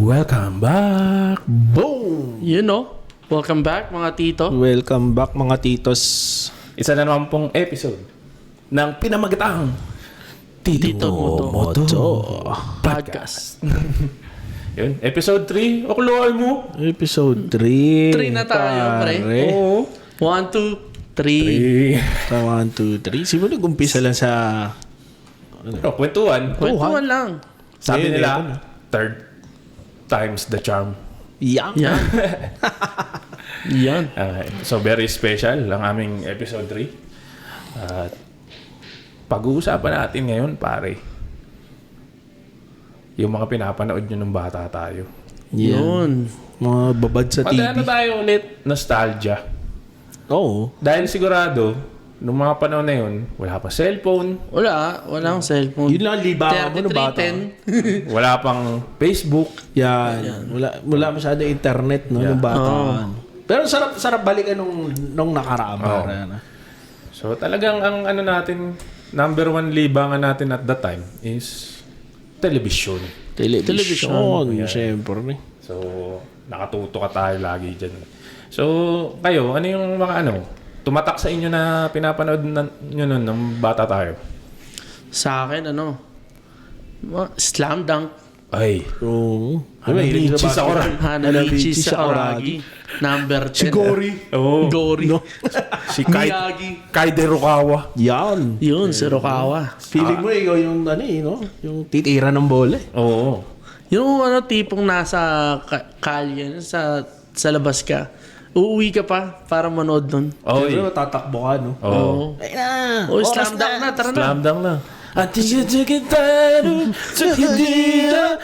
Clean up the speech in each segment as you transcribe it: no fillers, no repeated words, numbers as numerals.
Welcome back! Boom! You know, welcome back mga tito. Welcome back mga titos. Isa na naman pong episode ng pinamagatang Tito Moto Podcast. Yun, episode 3. Okuluan mo. Episode 3. 3 na tayo, pre. Oo. 1, 2, 3. 1, 2, 3. Siguro nag-umpisa lang sa kwentuhan. Kwentuhan lang. Sabi Ayun, nila, ayun. third time's the charm. Yang. Yan. Yan. Okay. So, very special ang aming episode 3. At pag-uusapan natin ngayon, pare, yung mga pinapanood nyo nung bata tayo. Yun. Mga babad sa TV. Pag ano tayo ulit, nostalgia. Oo. Dahil sigurado, nung mga panahon na yun, wala pa cellphone, Walang cellphone. Yun lang, libangan mo nung bata. 3310. wala pang Facebook. Yan. Wala masyado internet, no? Yeah. Nung bata. Pero sarap balikan nung nakaraan. Oo. Para, no? So talagang ang ano natin, number one libangan natin at that time is television. Television. Yan. Siyempre. So, nakatuto ka tayo lagi dyan. So, kayo, ano yung mga tumatak sa inyo na pinapanood nyo nun nung bata tayo? Sa akin, Slam Dunk. Ay, Oo. Hanabichi Sakuragi. Hanabichi Sakuragi. Number 10. Si Gory. Oo. Gory. No? Si Miyagi. Kaide Rukawa. Yan. Yun, si Rokawa. Feeling mo ikaw yung no? Yung titira ng bola. Oo. Yung tipong nasa kalye, sa labas ka. Uuwi ka pa para manood nun. Oy. Siyempre matatakbo ka, no? Oo. Ay na! O, Slam Dunk na. Tara na. Slam dunk na. At tigil-tigil-taro sa hidira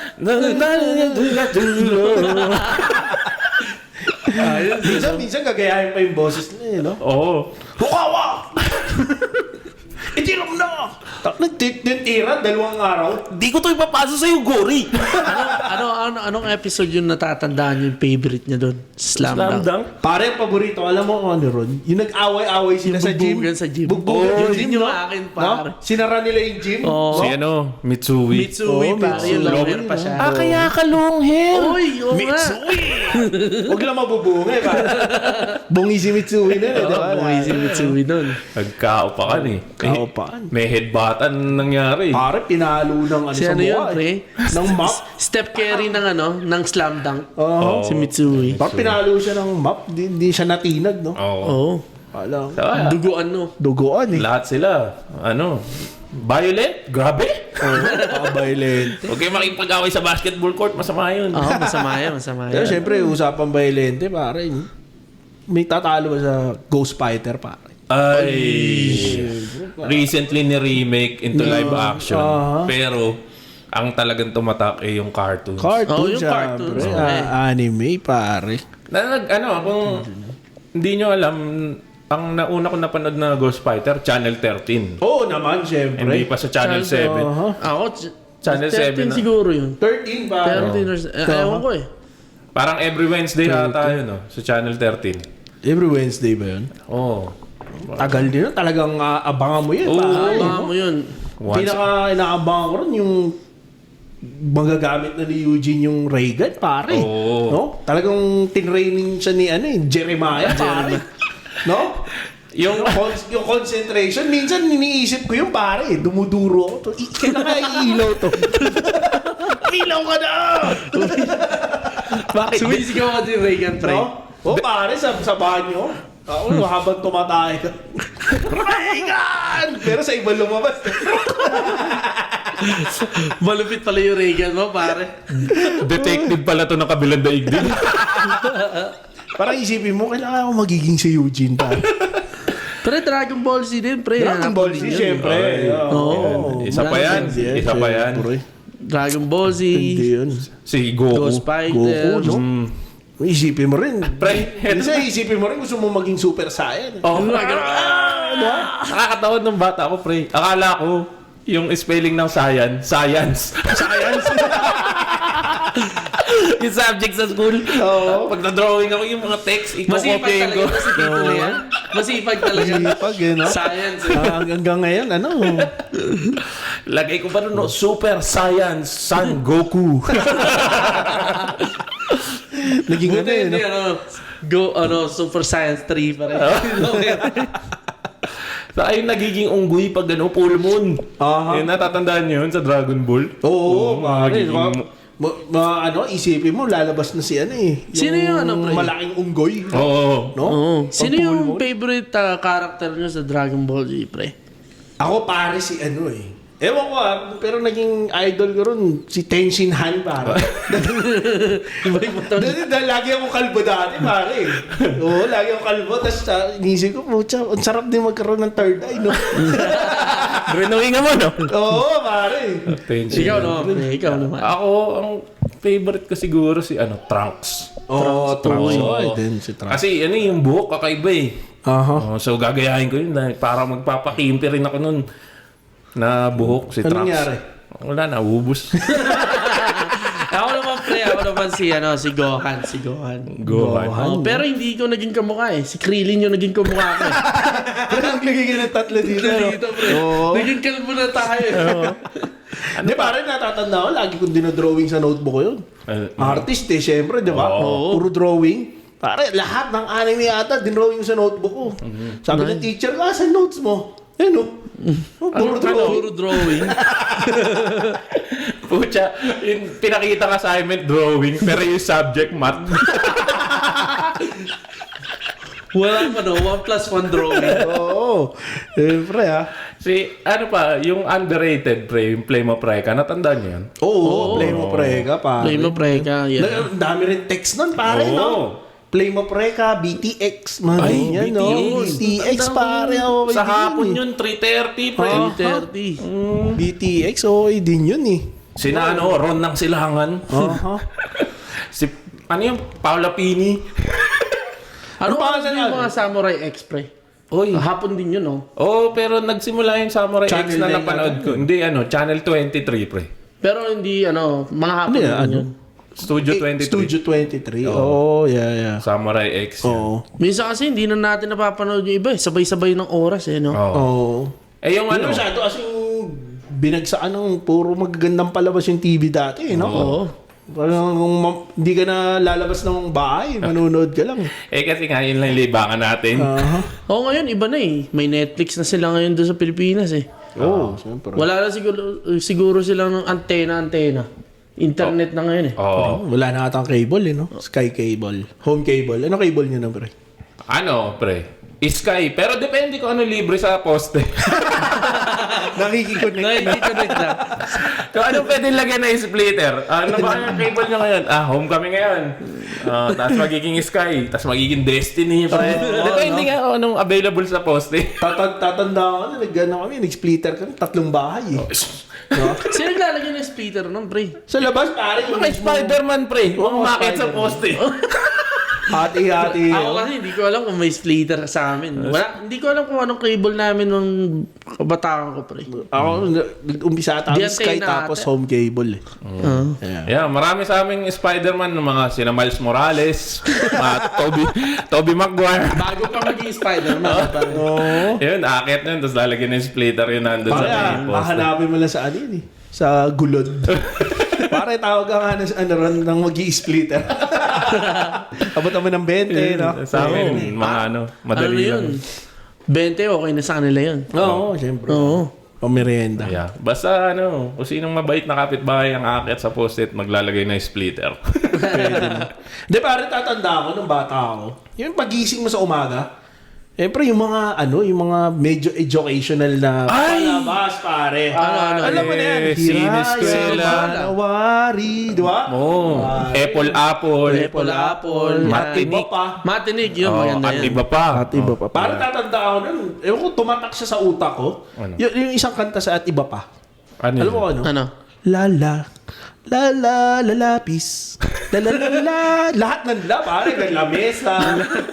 Minsan gagayahin pa yung boses na no? Oo. Hukawa! Itira mo na! Nagtitira, 2 araw. Di ko to ipapasa sa'yo, Gory. Anong episode yung natatandaan yung favorite niya doon? Slam Dunk. Pare, ang paborito, alam mo kung ano ron? Yung nag-away-away sila sa gym. Bugbugan sa gym. Bugbugan yung Oh, gym, yun yung no? akin, pare. No? Sinara nila yung gym. Oo. Si Mitsui. Mitsui, pare. Yung long hair pa siya. Kaya ka long hair. Oy, oo nga. Mitsui! Huwag lang mabubunga, eh. Bungi si Mitsui na, di ba? Buhay si Mitsui doon. Nagkaupakan eh. Kaupakan. May headbuttan nangyari. Pare, pinalo ng Si sa ano yun, mukha. pre? Ng map. Step carry ng Slam Dunk. Oo. Si Mitsui. Pare, pinalo siya ng map. Di siya natinag, no? Oo. Oo. Alam. Duguan, no? Dugoan, eh. Lahat sila. Violent? Grabe. Violent. Huwag kayo makipag-away sa basketball court. Masama yun. Oo, masama yan. Pero syempre, usapang violente, pare. May tatalo ba sa Ghost Fighter, pare? Ay. Recently ni-remake into live action. Pero, ang talagang tumatak ay yung cartoon. Cartoon, yung syempre. cartoons, okay. Anime, pare. Kung hindi nyo alam, ang nauna ko napanood na Ghost Fighter, Channel 13. Oo naman, syempre. Hindi pa sa Channel 7. Ako, Channel 7 13 na. siguro yun. 13 ba? 13 or... Ewan ko eh. Parang every Wednesday ata yun, no? Sa Channel 13. Every Wednesday ba yun? Oo. Tagal din yun. Talagang abangan mo yun. Oo. pare. Baka mo yun. Once, Pinaka-inaabangan ko rin yung magagamit na ni Eugene yung ray gun, pare. Oo. No? Talagang tinraining siya ni Jeremiah, pare. No? yung, Yung concentration, minsan iniisip ko yung pare, dumuduro ako. Kailan kaya iilaw to? Ilaw ka na! Bakit? Sumisigaw ka din, Reagan, pre. No? O pare, sa banyo, ako habang tumatay ka. Reagan! Pero sa iba lumabas. Malupit pala yung Reagan mo, pare. detective pala to ng kabilang daigdig. Parang isipin mo, kailangan ako magiging si Eugene, pare. Pre, Dragon Ball Z din, pre. Dragon Ball Z, syempre. Oo. Isa pa yan. Isa pa yan. Dragon Ball Z, Hindi yun. Si Goku. Ghost Fighter. Goku, no? Isipin mo rin. Pre, Minsan isipin mo rin gusto mo maging Super Saiyan. Oh, nakakatawa ng bata ako, pre. Akala ko, yung spelling ng science. Science. yung subject sa school. Oo. Pag na-drawing ako yung mga text, Masipag i-copy ko. talaga si Tito Leon. Masipag talaga. Masipag, no? Science. Hanggang ngayon, ano? Lagay ko pa rin, no? Super Saiyan Son Goku. Naging ano Buti yun, hindi, no? Super Science 3 pa rin. So, ayun nagiging unggoy pag ano, full moon. Aha. Yun, natatandaan nyo yun sa Dragon Ball? Oo, pare. magiging- Ano, isipin mo, lalabas na si ano eh. Sino yung ano, pre? malaking unggoy. Oo. No? Oo. Sino Pag full yung moon. favorite character nyo sa Dragon Ball Z, pre? Ako pare si ano eh. Ewan ko pero naging idol ko ron si Tenshin Han pare. Iba-iba to. Dahil lagi ako kalbo dati pare. Oo, lagi ako kalbo. Tapos inisip ko, pucha, ang sarap din magkaroon ng third eye, no? Renewing mo, no? Oo, pare. Ikaw naman, pre. Ikaw naman. Ako, ang favorite ko siguro si Trunks. Oo, Trunks. Ay, din si Trunks. Kasi ano yung buhok, kakaiba eh. Aha. So gagayahin ko yun dahil para magpapakimpi rin ako nun na buhok si Anong Trunks. nangyari? Wala na, ubus. Ako naman, pre. Ako naman si Gohan. Si Gohan. Gohan. Oh, pero hindi ko naging kamukha eh. Si Krillin yung naging kamukha ko eh. Pero naglagay ka ng tatlo dito. Dito, pre. Oo. Naging kalbo na tayo. Hindi, pare, natatanda ko. Lagi kong dinodrawing sa notebook ko yun. Artist eh, syempre, di ba? Oo. Puro drawing. Pare, lahat ng anime yata, dinrawing sa notebook ko. Sabi ng teacher, saan notes mo? Ayun, oh. Puro drawing. Puro drawing. Pucha, yung pinakita ka assignment drawing, pero yung subject math. Wala pa no, 1+1 drawing. Oo. Syempre, ha. Si, ano pa, yung underrated, pre, yung Flame of Recca, natandaan niyo yan? Oo, play mo preka, pare. Play mo pre ka. Yeah. Ang dami rin text nun, pare, Oo. no? Play mo preka, BTX, mga Ay, ganyan, no? BTX. BTX, pare. Oh, Sa hapon yun, 3:30, pre. 3:30. BTX, okay din yun, eh. Sina, Ron ng Silangan. Aha. Si, ano yung, Paula Pini. Ano pa pa yung mga Samurai X, pre? Oy. Hapon din yun, no? Oo, pero nagsimula yung Samurai Channel X na nine napanood ko. Hindi, Channel 23, pre. Pero hindi, mga hapon din yun. Studio 23. Studio 23. Oo, yeah. Samurai X. yan. Oo. Minsan kasi hindi na natin napapanood yung iba eh. Sabay-sabay ng oras eh, no? Oo. Oo. Eh, yung Ano masyado kasi binagsaan ng puro magagandang palabas yung TV dati, no? Oo. Parang kung hindi ka na lalabas ng bahay, manonood ka lang. kasi nga, yun lang yung libangan natin. Aha. Oo, ngayon iba na eh. May Netflix na sila ngayon doon sa Pilipinas eh. Oo, siyempre. Wala na siguro silang ng antena. Internet na ngayon eh. Oo. Wala na atang cable, no? Sky cable. Home cable. Ano cable nyo na, pre? Ano, pre? Sky. Pero depende kung ano libre sa poste. Nakikiconnect na. Nakikiconnect na. Kung ano pwede lagyan na splitter. Ano ba yung cable nyo ngayon? Home kami ngayon. Tapos magiging Sky. Tapos magiging Destiny. Pre. Depende nga kung anong available sa poste. Tatanda ko na, nag-splitter kami, 3 bahay, eh. No? Sino naglalagay ng splitter nun, pre? Sa labas, pare, yung Mga Spider-Man, pre. Oo, Umakit sa Spider-Man. poste. hati-hati. Ako kasi hindi ko alam kung may splitter sa amin. Hindi ko alam kung anong cable namin nung kabataan ko, pre. Ako, umpisa tayo Di Sky antena tapos ate. home cable, eh. Yeah. Yeah, marami sa aming Spider-Man ng mga sina Miles Morales, mga Tobey Maguire. Bago pa maging Spider-Man. parang- Oo. Yun, akit na yun. Tapos lalagyan ng splitter yun nandun sa Pare, may poste. mahanapin mo lang sa ano yun, eh. Sa gulod. Pare, tawag ka nga na sa ron ng mag-i-splitter. Abot naman ng 20, no? Sa amin, mga Ano madali yun? lang. 20, okay na sa kanila yun. Oo, siyempre. Oo. Pamerienda. Yeah. Basta kung sinong mabait na kapitbahay ang aakyat sa post-it, maglalagay ng splitter. Hindi, pare, tatanda ako nung bata ako. Yung pagising mo sa umaga, siyempre yung mga, yung mga medyo educational na palabas, pare. Ano? Alam mo na yan. Sineskwela. Manawari, di ba? Oh, Apple. Apple. Matinig. Iba pa. Matinig yun, maganda At yan. iba pa. At iba pa. Parang tatanda ako nun. Ewan ko, tumatak siya sa utak ko. Ano? Yung isang kanta sa At Iba Pa. Ano Alam mo yun? ano? Ano? Lala. Lala, lalapis. Lalalala. Lahat ng la, pare. Ng lamesa.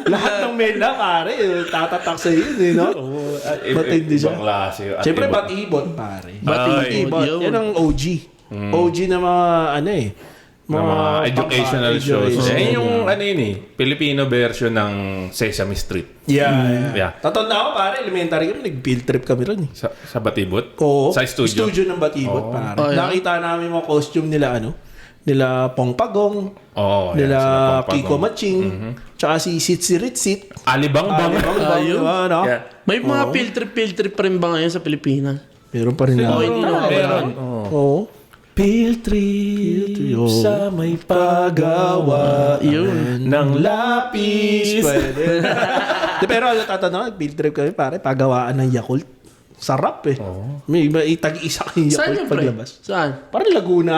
Lahat ng mela, pare. Tatatak sa yun, eh, no? Matindi siya. Ibang klase. At Siyempre, iba. Batibot, pare. Batibot, Batibot. yun. Yan ang OG. OG na mga, mga educational shows. education. Eh, yung ano yun eh, Filipino version ng Sesame Street. Yeah. Tatanda ako pare, elementary kami, nag-field trip kami ron. Sa Batibot? Oo. Sa studio? Studio ng Batibot, pare. Oh, yeah. Nakita namin mga costume nila, nila Pong Pagong, Oo. nila sila Pong Kiko Pagong. Maching, tsaka si Sitsi Ritsit. Alibangbang. Ayun. No? Yeah. May mga field trip pa rin ba ngayon sa Pilipinas? Meron pa rin na. Meron. Oo. Field trip sa may paggawa Yun. ng lapis. Pwede. Pero tatanong, field trip kami pare, pagawaan ng Yakult. Sarap eh. May tag-isa kang Saan Yakult yun, pre? paglabas. Saan? Parang Laguna.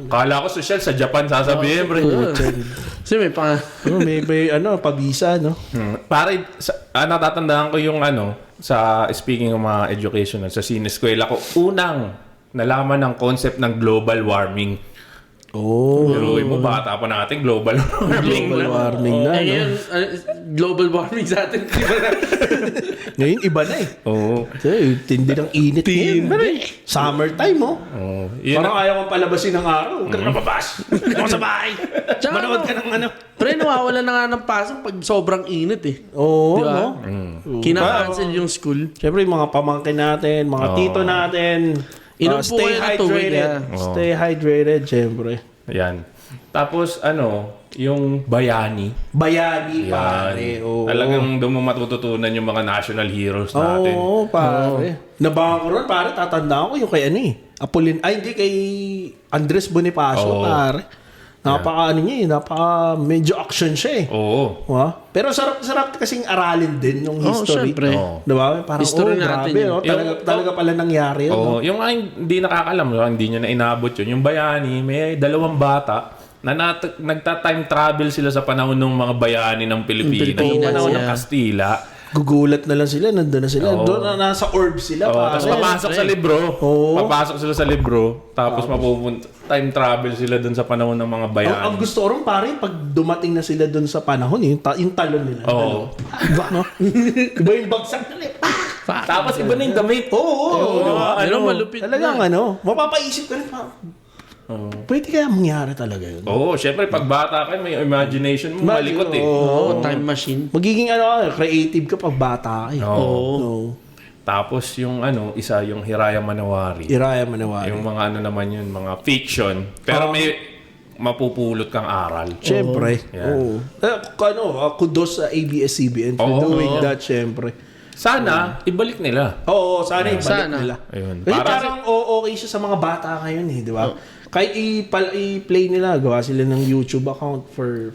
Kala ko social sa Japan sasabihin, pre. Kasi may pa... may pabisa, no? Pare, natatandaan ko yung sa speaking of mga educational, sa sineskwela ko, unang nalaman ng concept ng global warming. Pero mo, bata pa natin, global warming. Global warming na, no? Ngayon, global warming sa atin. Ngayon, iba na eh. Oo. Tindi ng init ngayon. Pero summertime, oh. Yun Parang ayaw kong palabasin ng araw. Huwag ka na mababas. Huwag sa bahay. Tsaka Manood ka ng Pre, nawawala na nga ng pasok pag sobrang init eh. Oo, Di ba? no? Kinakancel yung school. Siyempre, yung mga pamangkin natin, mga tito natin. Inom po Stay kayo ng tubig, hydrated. ah. Stay hydrated, siyempre. Yan. Tapos, yung bayani. Bayani, Yan. pare. Oo. Talagang doon mo matututunan yung mga national heroes natin. Oo, pare. Nabangan ko ron, pare. Tatandaan ko yung kay hindi kay Andres Bonifacio, Oo. pare. Napaka medyo action siya eh. Oo. Pero sarap kasing aralin din yung history. syempre. Oo. Diba? Parang, History natin grabe, yun. no? Talaga pala nangyari yun. Oo. No? Yung hindi nakakalam, hindi niya na inabot yun. Yung bayani, may dalawang bata na nagta-time travel sila sa panahon ng mga bayani ng Pilipinas. Yung panahon ng yeah. Kastila. Gugulat na lang sila, nandun na sila. Doon na nasa orb sila. Tapos papasok sa libro. Oo. Papasok sila sa libro. Tapos time travel sila dun sa panahon ng mga bayani. Ang gusto ko rin, pare, pag dumating na sila doon sa panahon, yung talon nila. Oo. Iba, no? Iba yung bagsak nila. Tapos iba na yung damit. Oo. Pero malupit Talagang na. mapapaisip ka rin pa. Pwede kaya mangyari talaga yun. Oo, syempre pag bata ka, may imagination mo malikot eh. Oo, time machine. Magiging creative ka pag bata ka eh. Oo. Tapos yung yung Hiraya Manawari. Iraya Manawari. Yung mga naman yun, mga fiction. Pero may mapupulot kang aral. Siyempre. Yan. Kudos sa ABS-CBN for Oo. doing that, siyempre. Sana, ibalik nila. Oo, sana ibalik Sana. nila. Ayun. Kasi parang okay siya sa mga bata ngayon eh, di ba? Kahit i-play nila, gawa sila ng YouTube account for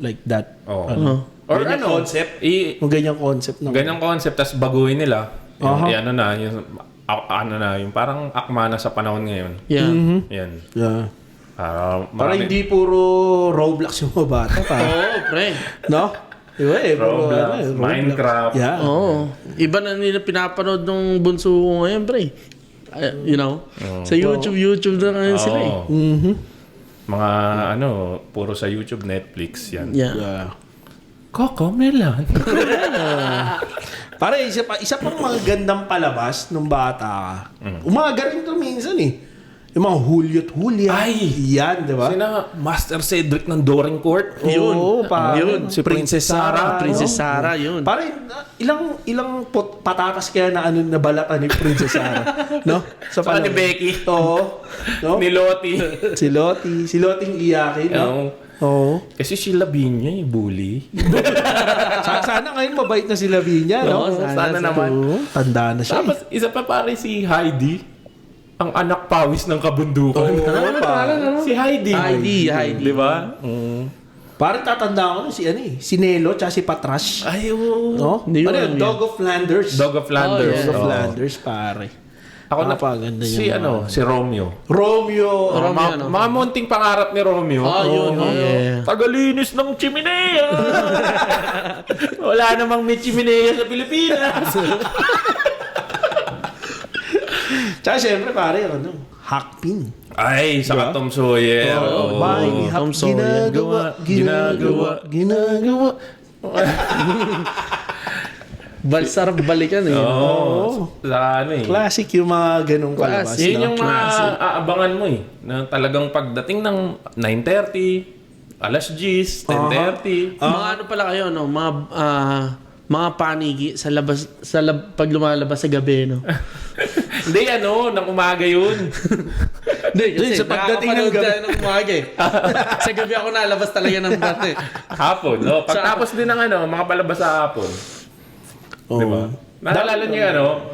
like that. Oo. Or Ganyang concept. Yung ganyang concept ng Ganyang concept, tapos baguhin nila. Yung, Aha. yung parang akma na sa panahon ngayon. Yeah. Yan. Yeah. Para Para hindi puro Roblox yung mga bata pa. Oo, pre. No? Diba eh? puro, Roblox, Minecraft. Yeah. Oo. Iba na nila pinapanood ng bunso ko ngayon, pre. Sa YouTube na ngayon sila eh. Oo. Mga puro sa YouTube, Netflix, yan. Yeah. Coco Melon. Para isa pang magandang palabas nung bata ka. Umaga rin to minsan eh. Yung mga Hulyo't-Hulya. Ay! Yan, di ba? Sina Master Cedric ng Doring Court. Oo, Yun. Si Princess Sarah. Princess Sarah, yun. Pare, ilang patatas kaya na nabalatan ni Princess Sarah, no? Sa Saka ni panahon. Becky. Oo. No? Ni Lottie. Si Lottie iyakin, no? Oo. Oo. Kasi si Lavinia, bully. Sana ngayon mabait na si Lavinia, no? Oo, sana naman. Oo, tanda na siya. Tapos, isa pa pare si Heidi. Ang anak pawis ng kabundukan. Si Heidi. Heidi. Di ba? Parang tatanda ko si Nelo tsaka si Patrash. Ay, oo. No? Yun, Ano yun? Dog of Flanders. Dog of Flanders. Dog of Oo. Flanders, pare. Ako na Napakaganda si niya, si Romeo. Romeo. Mga munting pangarap ni Romeo. Yun. Yeah. Tagalinis ng chimenea. Wala namang may chimenea sa Pilipinas. Tsaka syempre, pare, Hakpin. Ay, sa Tom Sawyer. Oo. Bahay ni Tom Hak. Sawyer. Ginagawa. Sarap balikan eh. Oo. Sa ano eh. Classic yung mga ganong palabas. Classic. Yun yung mga Classic. aabangan mo eh. Na talagang pagdating ng 9:30, alas 10, 10:30. Mga ano pala kayo, no? Mga panigi sa labas, pag lumalabas sa gabi, no? Hindi nang umaga yun. Hindi, kasi Sa pagdating ng nakakapanood gabi. tayo ng umaga eh. Sa gabi ako nalabas talaga ng dati. Hapon, no? Pagtapos din ng mga palabas sa hapon. Di ba? Naalala niyo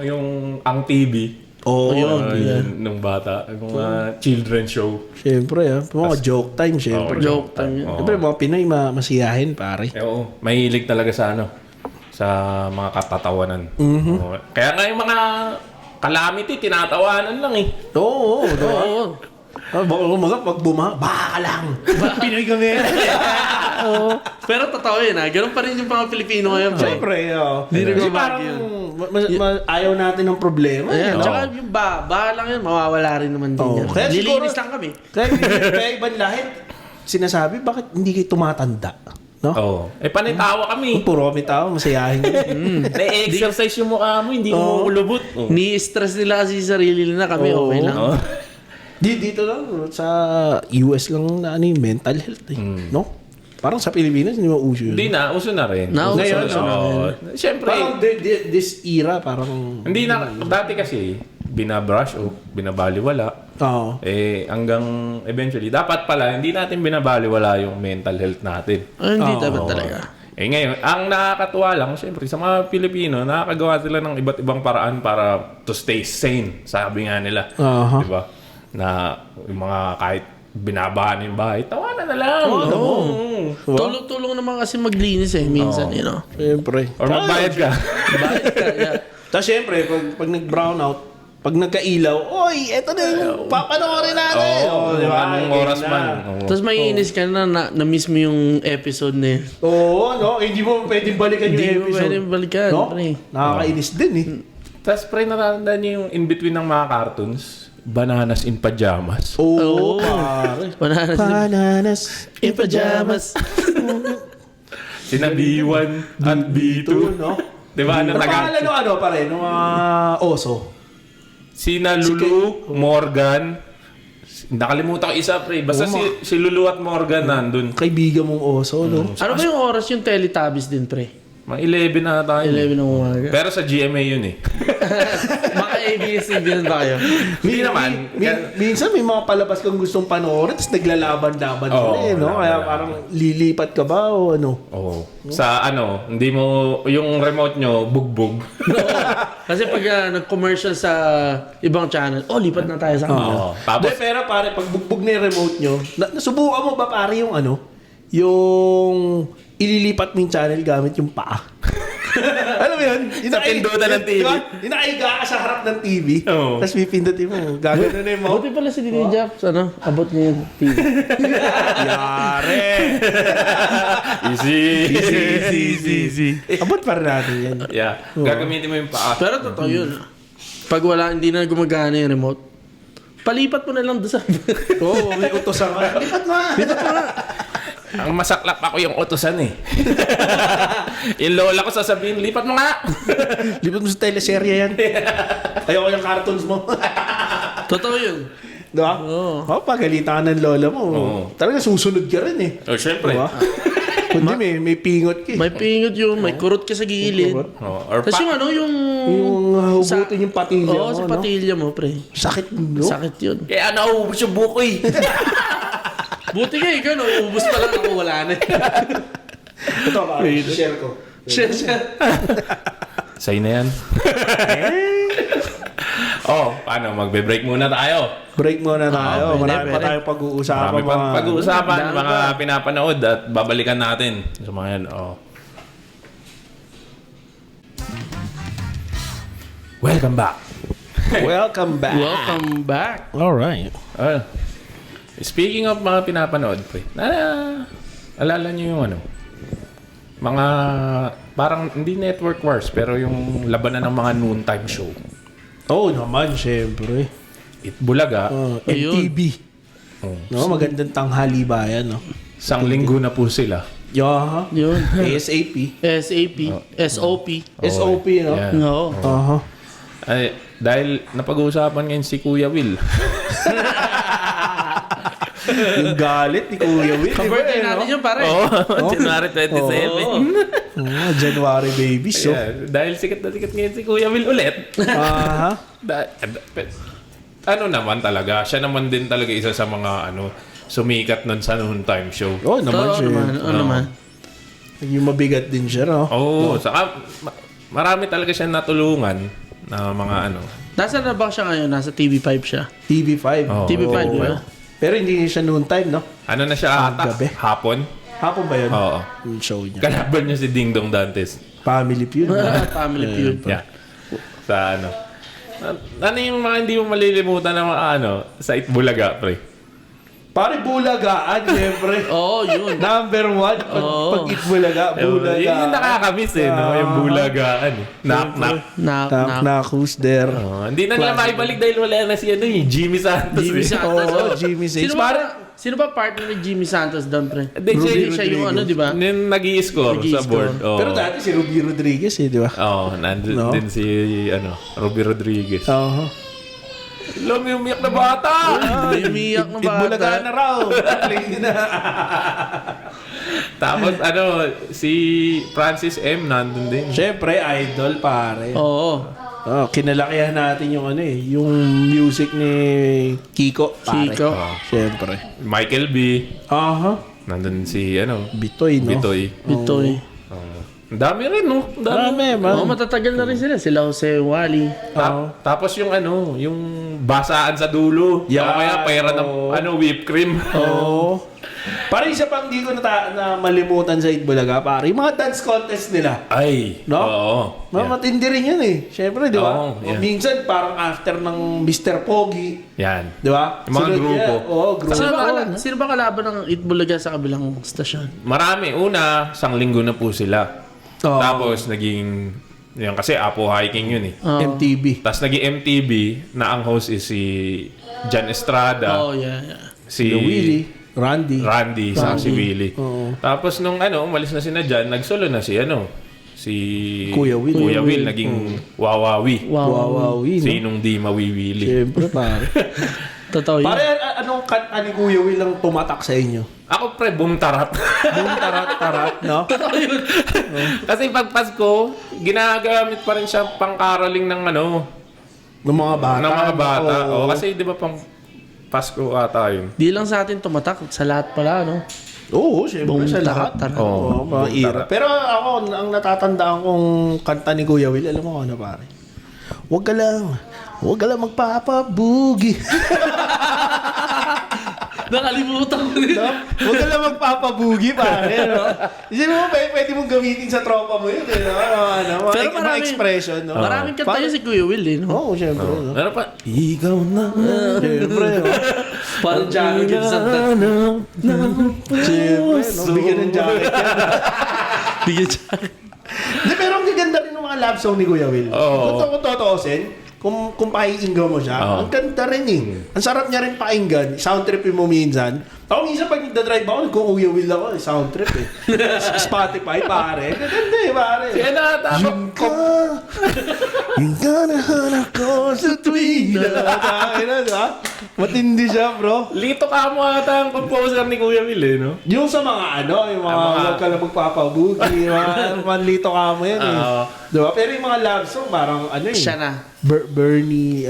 yung Ang TV? Oo, Yun. Nung bata. Yung mga children's show. Siyempre, mga joke time, siyempre. Joke time yun. Siyempre, mga Pinoy, masiyahin, pare. Oo. Mahilig talaga sa sa mga katatawanan. Oo. Kaya nga yung mga calamity, tinatawanan lang eh. Oo, diba? Oo. Pag baka lang. Pinoy kami. Pero totoo yun Ganun pa rin yung mga Pilipino ngayon. pre. Siyempre, Hindi rin Kasi gumagay parang yun. ayaw natin ng problema. Ayan, no? tsaka yung baha lang yun, mawawala rin naman din Oo. yan. Kaya Nilinis siguro- lang kami. Kaya ibang lahit, sinasabi, bakit hindi kayo tumatanda? No? Oo. Panitawa kami. Puro kami tao, masayahin yun. Na-exercise yung mukha mo, hindi mo ulubot. Oo. Ni-stress nila kasi sa sarili nila kami, Oo. okay lang. Oo. Dito lang, sa US lang na yung mental health eh. No? Parang sa Pilipinas, hindi mo uso yun. Hindi na, uso na rin. Nauso Ngayon, na. Oo. Siyempre, Parang this era, parang... hindi na, dati kasi, binabrush o binabaliwala. Oo. Hanggang eventually, dapat pala, hindi natin binabaliwala yung mental health natin. Hindi Oo. dapat talaga. Ngayon, ang nakakatuwa lang, siyempre, sa mga Pilipino, nakakagawa sila ng iba't ibang paraan para to stay sane, sabi nga nila. Aha. Diba? Na yung mga kahit binabahan yung bahay, tawanan na lang. Oo. Diba? Tulong naman kasi maglinis minsan, you know. Siyempre. Or magbayad ka. Bakit kaya? Tapos siyempre, pag nag-brown out, pag nagkailaw, oy, eto na yung papanoorin natin. Oo, di ba? anong oras Ganyan man. na. Oo. Tapos may inis ka na-miss mo yung episode na yun. Oo, no? Hindi mo pwedeng balikan yung Hindi mo episode. pwedeng balikan, No? pre. Nakakainis din eh. Tapos pre, natatandaan niyo yung in-between ng mga cartoons, Bananas in Pajamas. Oo, pare. Bananas In pajamas. Sina B1 at B2. no? Diba? Ano pangalan nung ano pare? Nung mga oso? Sina Lulu, Morgan. Nakalimutan ko isa, pre. Basta si Lulu at Morgan nandun. Kaibigan mong oso, no? Ano ba yung oras yung Teletubbies din, pre? Mga 11 na tayo. 11 ng umaga. Pero sa GMA yun eh. Mga ABS-CBN ba kayo? Hindi naman. Minsan may mga palabas kang gustong panoorin, tapos naglalaban-laban Oo, sila eh, no? Kaya laban-laban. parang lilipat ka ba o ano? Oo. Sa hindi mo, yung remote nyo, bugbog. Kasi pag nag-commercial sa ibang channel, lipat na tayo sa kanila. Oo. Tapos, Tapos, pero pare, pag bugbog na yung remote nyo, nasubukan mo ba pare yung ano? Yung ililipat mo yung channel gamit yung paa. Alam mo yun? Sa pindutan ng TV. Diba? Yung nakaiga ka sa harap ng TV, Oo. tapos pipindutin mo. Gagano na yung mo. Buti pala si DJ Japs, abot niya yung TV. Yare! easy. Abot pa rin natin yan. Yeah. Gagamitin mo yung paa. Pero totoo yun. Pag hindi na gumagana yung remote, palipat mo na lang doon sa... Oo, may utosan ka. Lipat mo! Ang masaklap ako yung utusan eh. Yung lola ko sasabihin, lipat mo nga! Lipat mo sa teleserye yan. Ayoko yung cartoons mo. Totoo yun. Diba? Oo. Pagalitan ka ng lola mo. Oo. Talaga susunod ka rin eh. Oh, syempre. Diba? Kundi may pingot ka eh. May pingot yun, may kurot ka sa gilid. Oh, or Tapos yung yung... Yung hugutin yung patilya Oo, mo. sa no? patilya mo, pre. Sakit, no? Sakit yun. Kaya nauubos yung buko eh. Buti nga ikaw, ubus pa lang ako, wala na. Ito ba? Share ko. Share. Sa'yo na yan. Paano? Magbe-break muna tayo. Break muna tayo. pwede, Marami pa pwede. tayong pag-uusapan. Marami pang pag-uusapan, Dami mga pa. pinapanood at babalikan natin. Sa mga yan, Welcome back. Welcome back. Welcome back. Alright. Speaking of mga pinapanood, pre, alala nyo yung mga parang hindi network wars, pero yung labanan ng mga noontime show. Oo naman, syempre. Bulaga, MTV. Oh. No, magandang tanghali ba yan, no? isang linggo na po sila. Yaha. Yun. ASAP. SAP. SOP. SOP, no? Yan. No. Aha. Ay, dahil napag-uusapan ngayon si Kuya Will. Yung galit ni Kuya Will. Ka-birthday natin yun, pare. January 27. January baby, so. Yeah, dahil sikat na sikat ngayon si Kuya Will ulit. Aha. Ano naman talaga, siya naman din talaga isa sa mga sumikat nun sa noon time show. Oo naman siya. Oo naman. Yung mabigat din siya, no? Oo, saka marami talaga siya natulungan na mga Nasaan na ba siya ngayon? Nasa TV5 siya. TV5. Oo. TV5, di ba? Pero hindi siya noon time, no? Ano na siya ata? Gabi. Hapon? Hapon ba yun? Oo. Yung show niya. Kalaban niya si Ding Dong Dantes. Family Feud. Family Feud. Yeah. Sa ano yung mga hindi mo malilimutan na mga sa Itbulaga, pre? Pare, bulagaan, siyempre. Oo, yun. Number 1, pag Itbulaga, bulaga. Yun yung nakakamiss no? Yung bulagaan. Knock, knock. Knock, Knock, knock. knock, who's there? Hindi na nila maibalik dahil wala na si Jimmy Santos. Jimmy Santos. Oo, Jimmy Saints. Sino ba partner ni Jimmy Santos doon, pre? Hindi, Ruby siya yung di ba? Yung nag-i-score sa board. Oo. Pero dati si Ruby Rodriguez, di ba? Oo, nandun No? din si Ruby Rodriguez. Oo. Lumiyak na bata! Umiyak ng Itbulaga bata. na raw. Play na. Tapos si Francis M. nandun din. Siyempre, idol, pare. Oo. Kinalakihan natin yung yung music ni Kiko, pare. Kiko. Siyempre. Michael B. Aha. Nandun si Bitoy, no? Bitoy. Bitoy. Ang dami rin, no? Ang dami. Marami, man. Oo, matatagal na rin sila. Sila Jose Wally. Tapos yung yung basaan sa dulo. Yeah, Kaya pera ng whipped cream. Oo. Pare, isa pang di ko na malimutan sa Itbulaga, pare. Yung mga dance contest nila. Ay. No? Oo. Matindi rin yan eh. Siyempre, di ba? Oo, yeah. Minsan, parang after ng Mr. Pogi. Yan. Di ba? Yung mga Sunod grupo. yan. Oo, grupo. Sino ba kalaban ng Itbulaga sa kabilang stasyon? Marami. Una, 1 linggo na po sila. Oo. Tapos naging yan kasi Apo Hiking yun eh. MTV. Tapos naging MTV na ang host is si Jan Estrada, Oh, yeah. si Willie. Randy, sa si Willie. Oo. Tapos nung umalis na sina Jan, nagsolo na si si Kuya Will. Kuya Will naging Wawawi. Wow. Wawawi, no? Sinong di mawiwili. Siyempre, pare. Totoo yun. Pare, anong kanta ni Kuya Will ang tumatak sa inyo? Ako pre, boom tarat. Boom, tarat, no? Kasi pag Pasko, ginagamit pa rin siya pang caroling ng Ng mga bata. ng mga bata. Oo. O, kasi di ba pang Pasko ata yun. Di lang sa atin tumatak. Sa lahat pala, no? Oo, siyempre Boom, sa lahat. tarat. Oo, mga boom, era. tarat. Pero ako, ang natatandaan kong kanta ni Kuya Will, alam mo ano pare? Huwag ka lang magpapabugi. Nakalimutan ko rin. No? Huwag ka lang magpapabugi, pare. No? Isipin mo, pwede mong gamitin sa tropa mo yun. Eh, no? Pero Mga expression. No? Maraming kanta yun si Kuya Will, eh, no? Oo, siyempre. No? Meron pa. Ikaw na. Siyempre. No? Parang jacket sa Siyempre. No? Bigyan ng jacket yan. Bigyan jacket. Hindi, pero ang gaganda rin ng mga love song ni Kuya Will. Oo. Kung totoosin, kung pakikinggan mo siya, Oo. ang ganda rin eh. Ang sarap niya rin pakinggan. Sound trip mo minsan. Ako minsan pag nagda-drive ako, kung Kuya Will ako, sound trip eh. Spotify, pare. Ganda eh, pare. Kaya na, Yung ganahanap ko sa tuwing na, di ba? Matindi siya, bro. Lito ka mo ata ang composer ni Kuya Will, eh, no? Yung sa mga yung mga huwag ka lang magpapabugi, mga manlito ka mo yan eh. Oo. Di ba? Pero yung mga love song, parang Siya na. Bernie,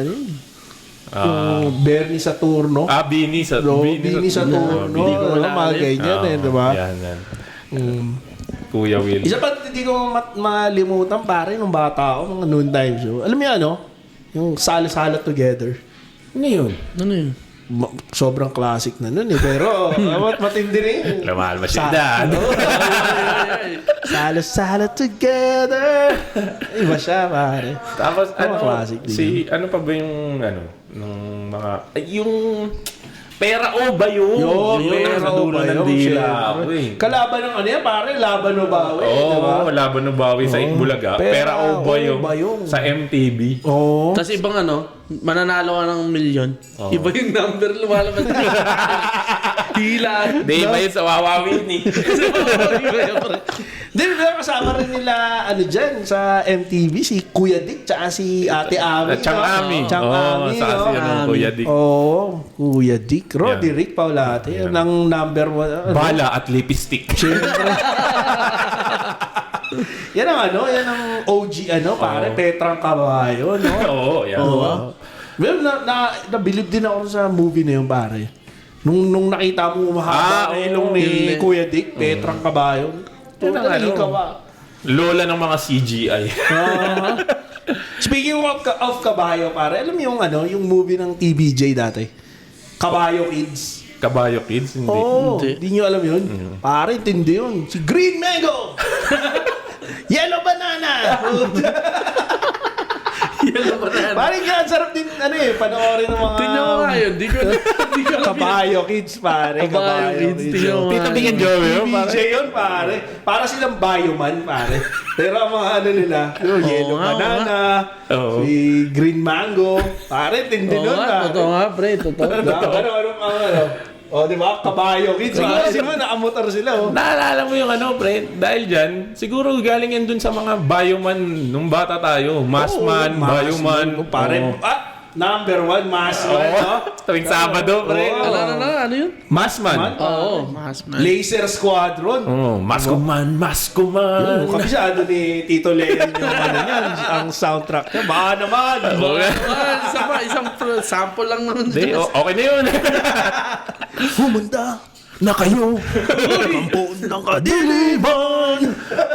Bernie Saturno. Bini sa Bini Saturno. Bini ko Mga malalim. ganyan eh, di ba? Yan. Kuya Will. Isa pa, hindi ko malimutan pare nung bata ako, mga noon time show. Alam mo yan, yung Sala-Sala Together. Ano yun? Ano yun? Sobrang classic na nun eh. Pero, matindi rin. Lamahal ba siya dad? Sala-Sala Together. Iba siya, pare. Tapos classic din. ano pa ba yung nung mga yung Pera o ba yun? Pero Sa dulo ng dila. Uy. Kalaban ng ano yan, pare, laban o bawi. Oo, diba? Laban ng Bawi sa Itbulaga. Pera o ba yun? Sa MTV. Oo. Tapos ibang mananalo ka ng milyon. Iba yung number lumalabas. Hila. Di ba yun sa Wawawin eh? Di ba kasama rin nila, dyan, sa MTV, si Kuya Dick, tsaka si Ate Ami. Chang Ami. Chang Oo, Ami, sa no? si Kuya Dick. Oo, Kuya Dick. Roderick Paulate, ng number 1. Bala at lipstick. Yan ang OG, pare, Petrang Caballo, no? Oo, yan. Well, nabilib din ako sa movie na yun, pare. Nung nakita mo mahaba na ilong ni Kuya Dick, Petrang Caballo. Totally Lola ng mga CGI. Speaking of Caballo, pare, alam mo yung movie ng TVJ dati? Caballo Kids. Kabayo Kids? Hindi. Oo, Hindi. hindi nyo alam yun. Pare, tindi yun. Si Green Mango! Yellow Banana! Yellow banana. Pare, kaya sarap din, panoorin ng mga... Tingnan ko nga yun. Di ko alam yun. Caballo Kids, pare. Caballo Kids, tingnan mo nga. Tito Big and Joey yun, pare. TVJ yun, pare. Para silang bioman, pare. Pero ang mga nila, yung Yellow nga, Banana, Oo. si Green Mango. Pare, tindi Oo nun, nga, pare. totoo nga, pre. Totoo. O, di ba? Caballo Kids. Siguro nakamotor sila, oh. Naalala mo yung pre, dahil dyan, siguro galing yan dun sa mga bioman nung bata tayo. Massman, bioman. Pare, Oo. number 1, Massman, no? Tuwing Sabado, pre. Oo. Ano yun? Massman. Oo, mas man. Laser Squadron. Maskoman. Yung kabisado ni Tito Leon yung niyan, ang soundtrack niya. Baka naman. Isang sample lang naman. Hindi, okay na yun. Humanda na kayo. Kampo ng kadiliman.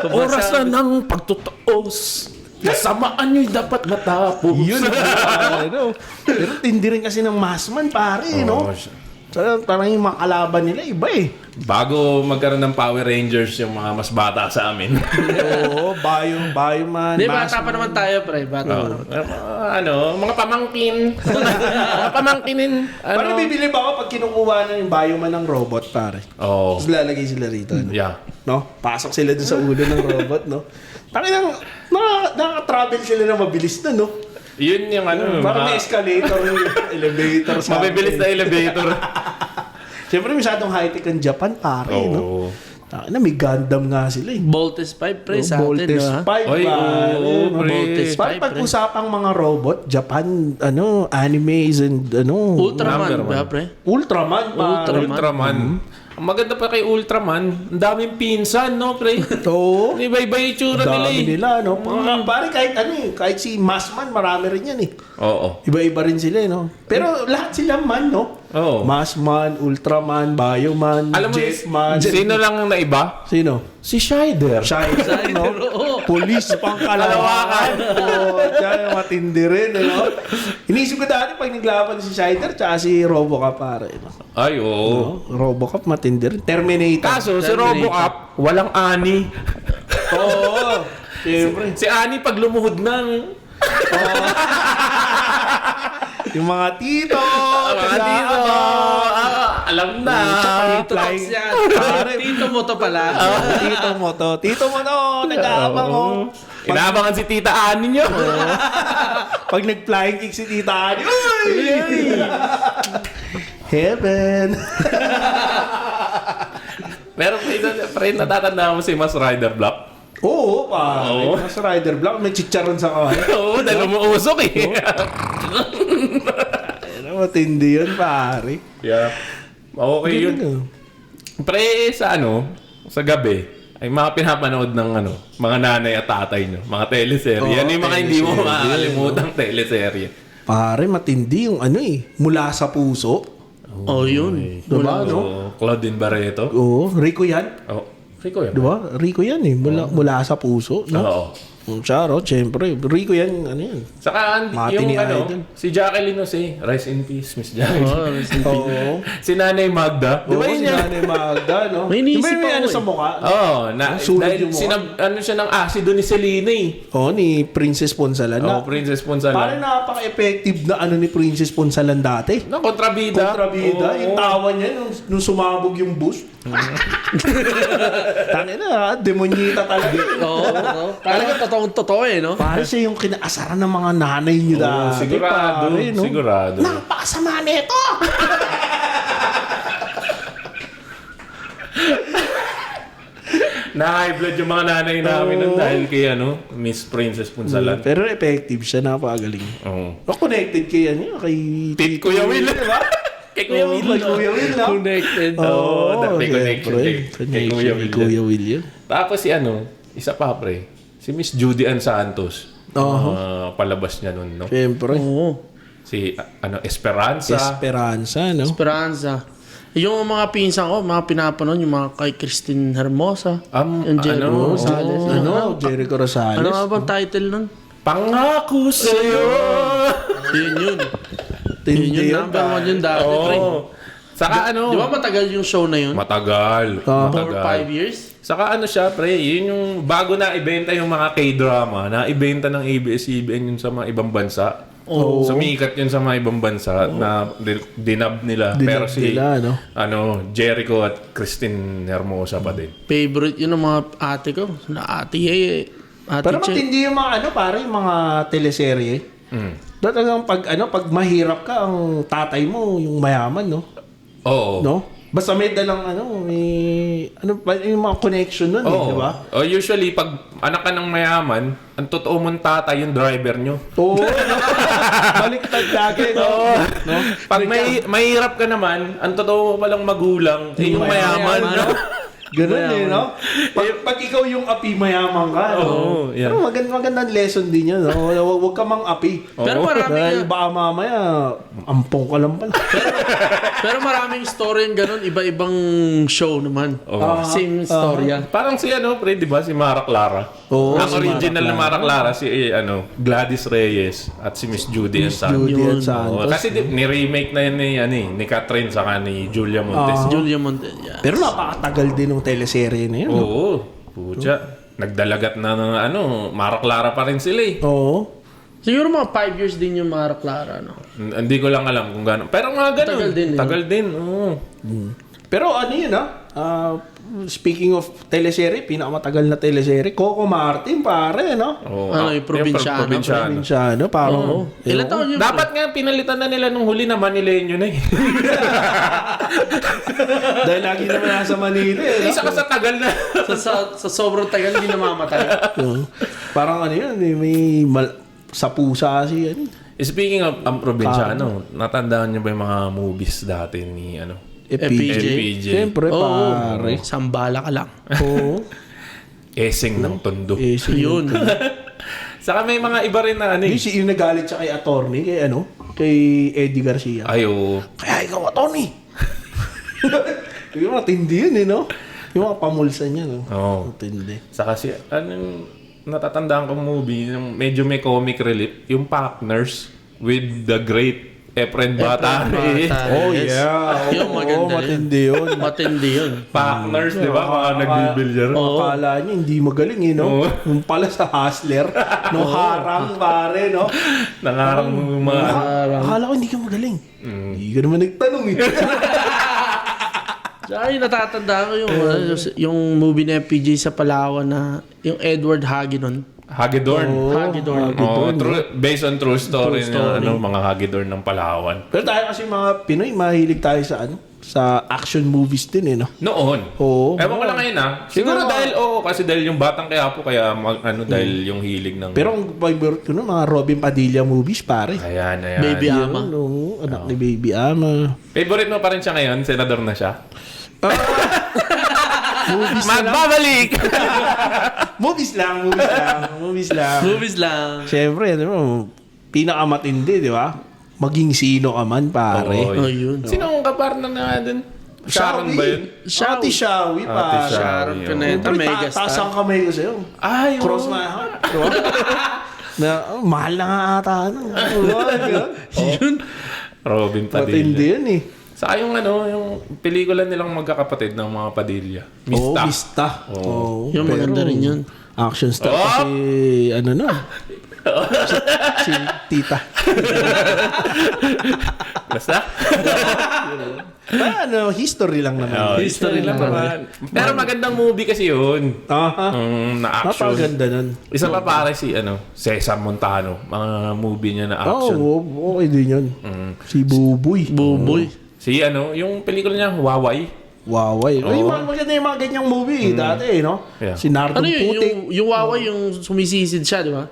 Oras na ng pagtutuos. Kasamaan nyo'y dapat matapos. Yun. Pero tindi rin kasi ng Massman, pare, no? Parang yung mga kalaban nila, iba eh. Bago magkaroon ng Power Rangers yung mga mas bata sa amin. Oo, Bioman, Di, bata Massman. pa naman tayo, pre. Bata pa naman. Mga pamangkin. Mga pamangkinin. Parang bibili ba ako pag kinukuha na yung Bioman ng robot, pare? Oo. Tapos lalagay sila rito, no? Yeah. No? Pasok sila dun sa ulo ng robot, no? Tangina, nakaka-travel sila na mabilis na, no? Yun yung Parang may escalator, elevator. mabibilis na elevator. Siyempre, masyadong high-tech ang Japan, pare, no? Oo. Tangina, may Gundam nga sila, eh. Voltes 5, pre, sa atin, Voltes no? 5, Oy, pare. oo, pre. Voltes Pare, 5, pre. pag-usapang mga robot, Japan, animes and Ultraman, Number ba, one. pre? Ultraman, pare. Ultraman. Ang maganda pa kay Ultraman, ang daming pinsan, no, pre? Oo. Iba-iba yung tsura nila Dami eh. nila, no? Pare, kahit si Massman, marami rin yan, eh. Oo. Iba-iba rin sila, no? Pero lahat sila man, no? Oo. Massman, Ultraman, Bioman, Alam mo, Jetman. sino lang ang naiba? Sino? Si Shider. Shider, no? Oo. Police pang kalawakan. Oo, tiyan, matindi rin, no? Inisip ko dati pag naglaban si Shider tsaka si Robocop, pare. No? Ay, oo. Robocop, matindi rin. Terminator. Kaso, si Terminator. Robocop, walang ani. Oo. Siyempre. Si Ani pag lumuhod na, Yung mga tito. mga dito, alam na. Tito Tox yan. Tito mo to pala. Tito mo to. Tito mo to. Nag-aabang mo. Inaabangan si Tita Ani nyo. Pag nag-flying kick si Tita Ani. Uy! Heaven. Pero pre, natatanda mo si Mas Rider Block. Oo, pare. Oo. Mas Rider Block. May chicharon sa kamay. Oo, dahil umuusok eh. Matindi yun, pare. Yeah. Okay yun. Yun. Pre, sa sa gabi, ay mga pinapanood ng mga nanay at tatay nyo. Mga teleserye. Yan yung mga hindi mo teleserye. makakalimutan teleserye. Pare, matindi yung mula sa puso. Oh, yun. Diba, no? So, Claudine Barreto. Oo, Rico yan. Oh, Rico yan. Diba? Rico yan eh. Mula sa puso. No? Oo. Charot, syempre. Rico yan, ano yan. Saka Mati yung ni ano, Idol. si Jacqueline Jose, rest in peace, Miss Jacqueline. Oo. Si Nanay Magda. Di Oo, ba si yun yan? Nanay Magda, no? May Di iniisip ba may ako ano eh. sa mukha? Oo, Sulod dahil yung mukha. ano siya ng asido ni Selena eh. Oo, ni Princess Ponsalan. Oh, Princess Ponsalan. Parang napaka-effective na ano ni Princess Ponsalan dati. Na kontrabida. Kontrabida, Oo. yung tawa niya nung sumabog yung bus. Tangin na, demonyita talaga. Oo. Talaga totoong-totoo eh, no? Parang siya yung kinaasaran ng mga nanay niyo Oo, dati. sigurado, pare, no? sigurado. Napakasama nito! Na-high blood yung mga nanay namin nun dahil kay Miss Princess Ponsalan. Pero effective siya, napakagaling. Oo. Connected kay kay Tit Kuya Will. Kay Kuya Oo, Will. kay Kuya Will, no? Connected. Oo, may connection kay Kuya Will. Kuya Will yun. Tapos si isa pa pre, si Miss Judy Ann Santos. Palabas niya nun, no? Siyempre. Oo. Si Esperanza. Esperanza, no? Esperanza. Yung mga pinsan ko, mga pinapanood, yung mga kay Christine Hermosa. Yung Jericho Rosales. Jericho Rosales. Ano nga bang title nun? Pangako sa'yo. Yun. Tindi Yun yung number one yung dati. pre. Oo. Saka Di ba matagal yung show na yun? Matagal. 4 5 years? Saka siya, pre, yun yung bago na ibenta yung mga K-drama, na ibenta ng ABS-CBN yun sa mga ibang bansa. Oo. Sumikat yun sa mga ibang bansa na dinab nila. Pero si nila, no? Jericho at Christine Hermosa pa din. Favorite yun ng mga ate ko. Na ate Ye. Ate Pero Che. matindi yung mga pare, yung mga teleserye. Talagang pag mahirap ka, ang tatay mo, yung mayaman, no? Oo. No? Basta may dalang yung mga connection nun, di ba? Oh, usually, pag anak ka ng mayaman, ang totoo mong tatay yung driver nyo. Oo. Baliktad lagi, no? No? Pag mahirap ka naman, ang totoo mo palang magulang, yung mayaman. No? Ganun no? Pag ikaw yung api, mayaman ka, no? Oo, yan. Pero magandang lesson din yun, no? Huwag ka mang api. Pero marami Dahil baka mamaya, ampong ka lang pala. Pero maraming story yung ganun. Iba-ibang show naman. Same storya. Parang si pre, di ba? Si Mara Clara. Oo, Ang si original Mara na Mara Clara, si Gladys Reyes at si Miss Judy Ann Santos. Judy Yun. at Santos. Kasi ni-remake na yun ni Catherine saka ni Julia Montes. Julia Montella. Pero napakatagal din ng teleserye na yun. no? Oo. Pucha. Nagdalagat na ng Mara Clara pa rin sila eh. Oo. Siguro mga 5 years din yung Mara Clara, no? Hindi ko lang alam kung gano'n. Pero mga gano'n. Tagal din, Tagal din. Oo. Pero yun speaking of teleserye, pinakamatagal na teleserye, Coco Martin, pare, no? Oo. Yung probinsyano. Probinsyano, parang... Ilan taon yun? Dapat nga pinalitan na nila nung huli na Manileño na eh. Dahil lagi naman nasa Manila, eh. Isa ka sa tagal na. sa sobrang tagal, hindi namamatay. Parang yun, sa pusa kasi yan. Speaking of ang probinsyano, natandaan niyo ba yung mga movies dati ni FPJ. FPJ? Siyempre, pare. Sambala ka lang. Oo. Eseng ng Tondo. Yun. Saka may mga iba rin na Yung nagalit siya kay attorney, kay Eddie Garcia. Ay, oo. Kaya ikaw, attorney! Yung mga tindi yun, no? Yung mga pamulsa niya, no? Oo. Tindi. Saka natatandaan kong movie, yung medyo may comic relief, yung Partners with the great Efren Bata. Oh, yeah. Yung maganda matindi yun. Matindi yun. Partners, di ba? Mga nagbibilyar. Akala niya hindi magaling, no? Yung pala sa hustler. No, harang, pare, no? Nangarang mga... Akala ko hindi ka magaling. Hindi ka naman nagtanong, eh. Ay, natatandaan ko yung movie na FPJ sa Palawan na yung Edward Hagedorn. Hagedorn. Hagedorn. Based on true story, mga Hagedorn ng Palawan. Pero tayo kasi mga Pinoy, mahilig tayo sa action movies din, eh, no? Noon. Oo. Ewan ko lang ngayon, Siguro dahil yung Batang Quiapo, kaya dahil yung hilig ng... Pero ang favorite ko mga Robin Padilla movies, pare. Ayan. Baby Ama. Anak ni Baby Ama. Favorite mo pa rin siya ngayon? Senador na siya? Magbabalik! Movies lang. Siyempre, pinakamatindi, di ba? Maging sino ka man, pare. Oo. Yun. Sino ang kapartner na nga dun? Sharon ba yun? Ate Shawi pa. Ate Shawi, Sharon oh. Cuneta, Taas megastar. ang kamay ko sa'yo. Ay, Cross my heart. Diba? Mahal na nga ata. Yun. Robin Padilla. Matindi yan eh. Saka yung yung pelikula nilang magkakapatid ng mga Padilla. Oo, Mista. Mista. Oo. Yung maganda rin yun. Action star Oh! kasi si Tita. Basta? History lang naman. History lang naman. Pero magandang movie kasi yun. Aha. Na action. Napaganda nun. Isa pa pare si Cesar Montano. Mga movie niya na action. Oo, okay din yun. Si Buboy. Buboy. Si yung pelikula niya, Waway. Waway. Ay, maganda yung mga ganyang movie dati, no? Yeah. Si Nardong Ano yun? Putik. Yung Wawa yung sumisisid siya, di ba?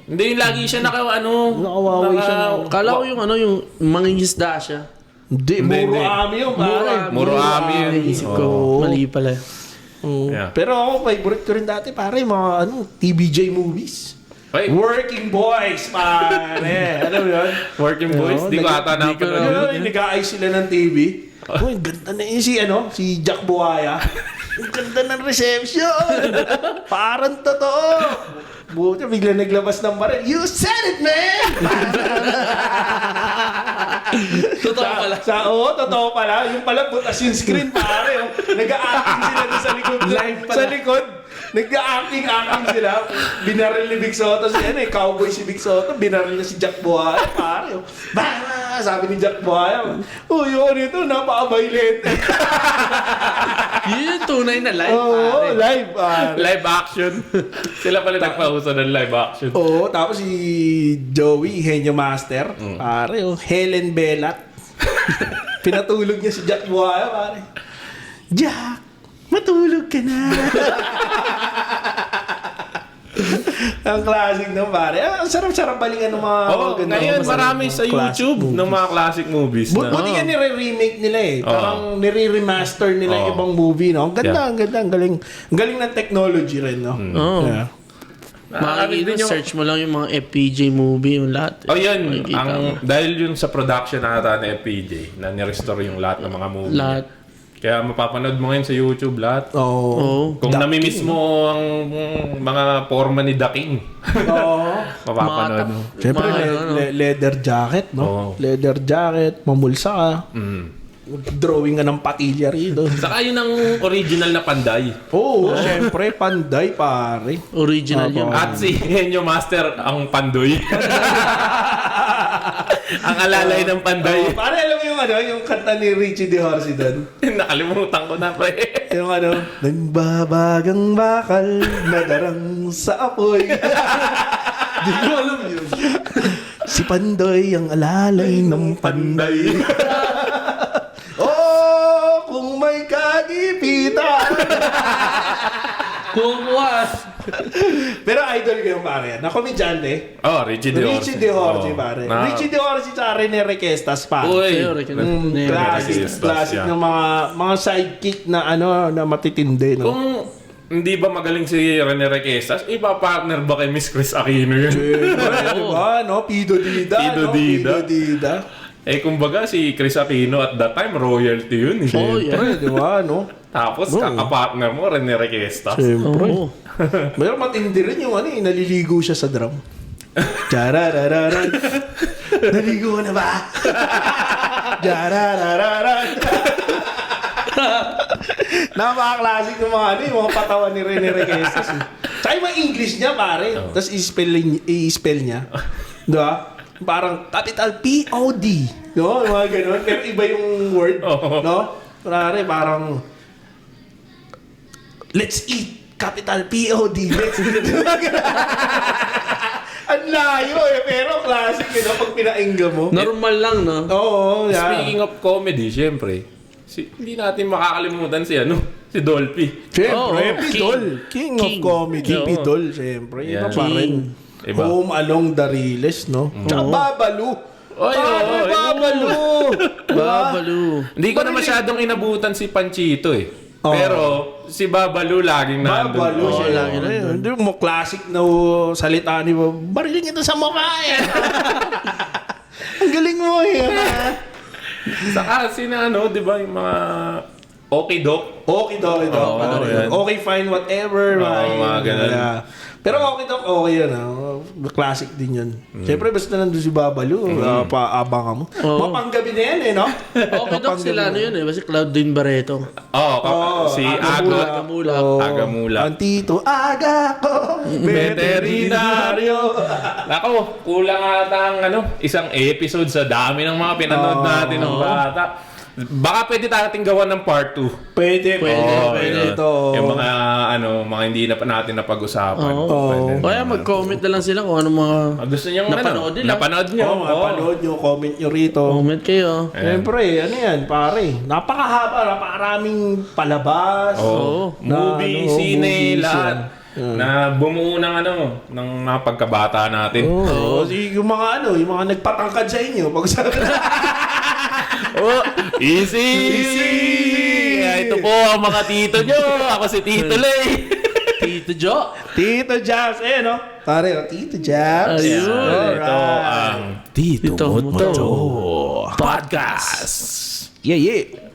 Hindi, lagi siya Nakawaway siya. Kala ko yung yung mangingisda siya. Hindi, Hindi, Muro hindi. Ami yung pare. Muro Ami yun. Naisip ko. Oo. Mali pala. Yeah. Pero ako, favorite ko rin dati, pare, mga TBJ movies. Ay, Working Boys, pare. Alam mo yun? Working Boys. Di ko ata Yun, napanood. yung nag-aayos sila ng TV. Oh, ang ganda na yun si Jack Buhaya. Ang ganda ng reception. Parang totoo. Buti, bigla naglabas ng baril. You said it, man! Totoo pala. Totoo pala. Yung pala, butas yung screen, pare. Oh. Nag-a-acting sila doon sa likod. Live pala. Sa likod. Nag-a-acting sila. Binaril ni Big Soto cowboy si Big Soto. Binaril niya si Jack Buhaya, pare. Oh. Bah! Sabi ni Jack Buhaya, uy, ito, napaka-violent. Yun yung tunay na live, Oo, pare. live, pare. Live action. Sila pala nagpauso ng live action. Oo, tapos si Joey, Henyo Master, pare, Helen Belat. Pinatulog niya si Jack Buhaya, pare. Jack, matulog ka na. Ang classic no, pare. Ang sarap-sarap balikan ng mga... ganun. Ngayon marami sa classic YouTube movies. ng mga classic movies na. Buti nga nire-remake nila eh. Parang nire-remaster nila yung ibang movie, no? Ang ganda, ang ganda. Ang galing. Ang galing ng technology rin, no? Oo. Yeah. Makikita, search mo lang yung mga FPJ movie, yung lahat. Oh, yun. Makikita mo. Dahil yun sa production ata ng FPJ na nirestore yung lahat ng mga movie. Lahat. Kaya mapapanood mo ngayon sa YouTube lahat. Oo. Oo. Kung namimiss mo ang mga forma ni The King, Oo. mapapanood mo. Siyempre, leather jacket, no? Oo. Leather jacket, mamulsa ka. Drawing ka ng patilya rito. Saka yun ang original na Panday. Oo, siyempre, panday, pare. Original yun. At si Henyo Master ang Pandoy. Ang alalay ng Panday. Pare, alam mo yung yung kanta ni Richie De Horsey doon? Nakalimutan ko na, pre. Yung nagbabagang bakal, nadarang sa apoy. Di ko alam yun. Si Pandoy ang alalay ng panday. Oh, kung may kagipitan. Kukuha. Pero idol ko yung pare. Na komedyante. Oh, Richie De Horsey. Richie De Horsey, Oh. pare. Na- Richie De Horsey sa Rene Requestas, pare. Uy. Classic, Requestas, classic yeah. ng mga sidekick na na matitindi, no? Kung hindi ba magaling si Rene Requestas, ipa-partner ba kay Miss Chris Aquino yun? Diba, no? Pido Dida, Pido no? Dida. Pido Dida. Kumbaga si Chris Aquino at that time, royalty yun. Oh, yeah. Siyempre, diba, no? Tapos kakapartner mo, Rene Requestas. Siyempre. Oo. Pero matindi rin yung naliligo siya sa drum. Chararararan. Naligo ka na ba? Chararararan. Napaka-classic ng mga yung mga patawan ni Rene Requestas. Tsaka yung mga English niya, pare. Tapos i-spell niya. Diba? Parang capital P-O-D. No? Mga ganun. Pero iba yung word. No? Parang let's eat. Capital P-O-D. Let's eat. Ang layo pero classic pag pinainggan mo. Normal lang, no? Oo, yeah. Speaking of comedy, syempre, hindi natin makakalimutan si Dolphy. Siyempre, Oo, Pidol. King of comedy, Oo. Pidol, siyempre. Iba Yeah. pa rin. Iba. Home Along the Riles, no? Tsaka Babalu. Oy, oy, Babalu. Babalu. Hindi ko na masyadong inabutan si Panchito Oo. Pero si Babalu laging nandun. Babalu Oo, siya lagi lagi na na yun. Hindi mo classic na salita ni mo. Bariling ito sa mukha eh. Ang galing mo eh. Saka di ba yung mga okay doc? Okay, yan. okay, fine, whatever. mga ganun. Yeah. Pero okay, yan. Classic din yun. Siyempre, basta nandun si Babalu, paabang ka mo. Oo. Mapanggabi na yan no? Okay, Doc, sila Kasi Claudine Barreto. Si Aga Aga. Aga Mula. Ang tito, aga ko, veterinaryo. Nako, kulang ata ang isang episode sa dami ng mga pinanood natin ng bata. Baka pwede natin gawa ng part 2. Pwede Yun. ito. Yung mga mga hindi na pa natin napag-usapan. Oo. Kaya mag-comment na lang sila kung ano mga Gusto niyo napanood nila. Napanood niyo. Mapanood nyo, comment nyo rito. Comment kayo. Siyempre, yan, pare. Napakahaba, napakaraming palabas. Movie, sine, movies, lahat. Na bumuo ng ng mga pagkabata natin. Yung mga yung mga nagpatangkad sa inyo. Pag-usapan Easy! Kaya ito po ang mga tito nyo. Ako si Tito Lay. Tito Jo. Tito Jabs. Pare, Tito Jabs. Ayun. Ito ang Tito Moto Podcast. Yeah.